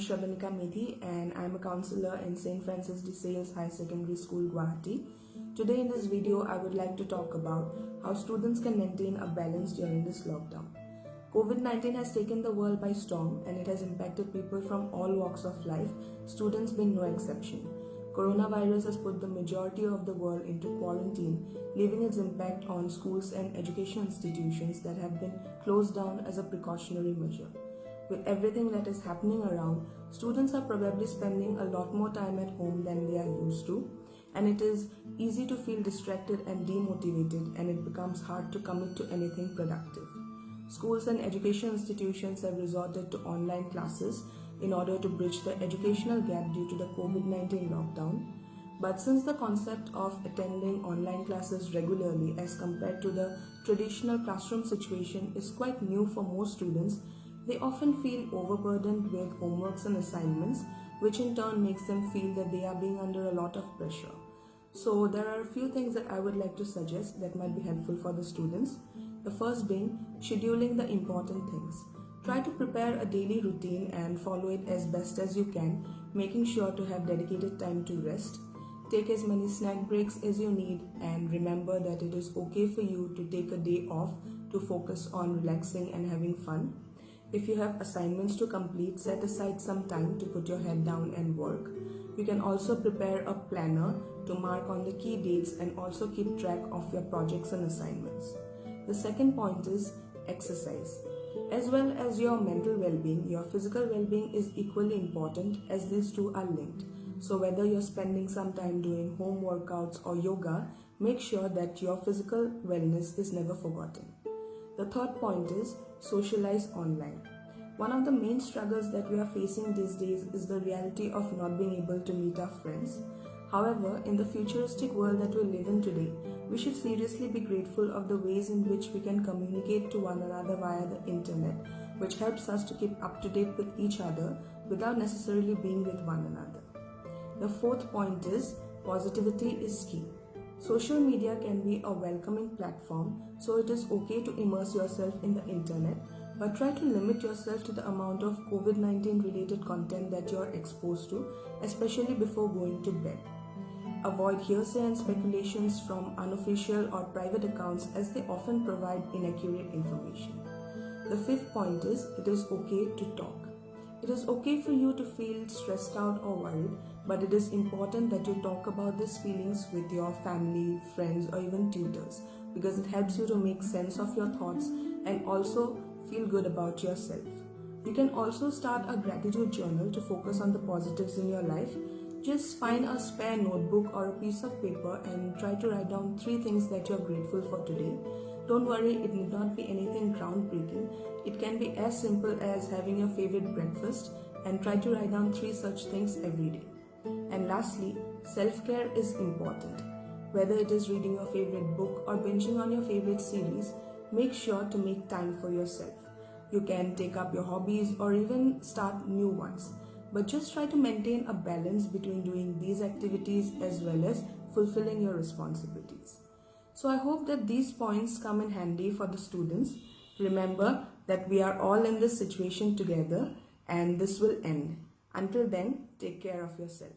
Shrabanika Medhi and I am a counselor in St. Francis de Sales High Secondary School, Guwahati. Today in this video, I would like to talk about how students can maintain a balance during this lockdown. COVID-19 has taken the world by storm and it has impacted people from all walks of life, students being no exception. Coronavirus has put the majority of the world into quarantine, leaving its impact on schools and education institutions that have been closed down as a precautionary measure. With everything that is happening around, students are probably spending a lot more time at home than they are used to, and it is easy to feel distracted and demotivated, and it becomes hard to commit to anything productive. Schools and education institutions have resorted to online classes in order to bridge the educational gap due to the COVID-19 lockdown. But since the concept of attending online classes regularly as compared to the traditional classroom situation is quite new for most students, they often feel overburdened with homeworks and assignments, which in turn makes them feel that they are being under a lot of pressure. So there are a few things that I would like to suggest that might be helpful for the students. The first being scheduling the important things. Try to prepare a daily routine and follow it as best as you can, making sure to have dedicated time to rest. Take as many snack breaks as you need and remember that it is okay for you to take a day off to focus on relaxing and having fun. If you have assignments to complete, set aside some time to put your head down and work. You can also prepare a planner to mark on the key dates and also keep track of your projects and assignments. The second point is exercise. As well as your mental well-being, your physical well-being is equally important as these two are linked. So whether you're spending some time doing home workouts or yoga, make sure that your physical wellness is never forgotten. The third point is socialize online. One of the main struggles that we are facing these days is the reality of not being able to meet our friends. However, in the futuristic world that we live in today, we should seriously be grateful of the ways in which we can communicate to one another via the internet, which helps us to keep up to date with each other without necessarily being with one another. The fourth point is positivity is key. Social media can be a welcoming platform, so it is okay to immerse yourself in the internet, but try to limit yourself to the amount of COVID-19 related content that you are exposed to, especially before going to bed. Avoid hearsay and speculations from unofficial or private accounts as they often provide inaccurate information. The fifth point is it is okay to talk. It is okay for you to feel stressed out or worried, but it is important that you talk about these feelings with your family, friends, or even tutors because it helps you to make sense of your thoughts and also feel good about yourself. You can also start a gratitude journal to focus on the positives in your life. Just find a spare notebook or a piece of paper and try to write down 3 things that you're grateful for today. Don't worry, it need not be anything groundbreaking. It can be as simple as having your favorite breakfast and try to write down 3 such things every day. And lastly, self-care is important. Whether it is reading your favorite book or binging on your favorite series, make sure to make time for yourself. You can take up your hobbies or even start new ones. But just try to maintain a balance between doing these activities as well as fulfilling your responsibilities. So I hope that these points come in handy for the students. Remember that we are all in this situation together and this will end. Until then, take care of yourself.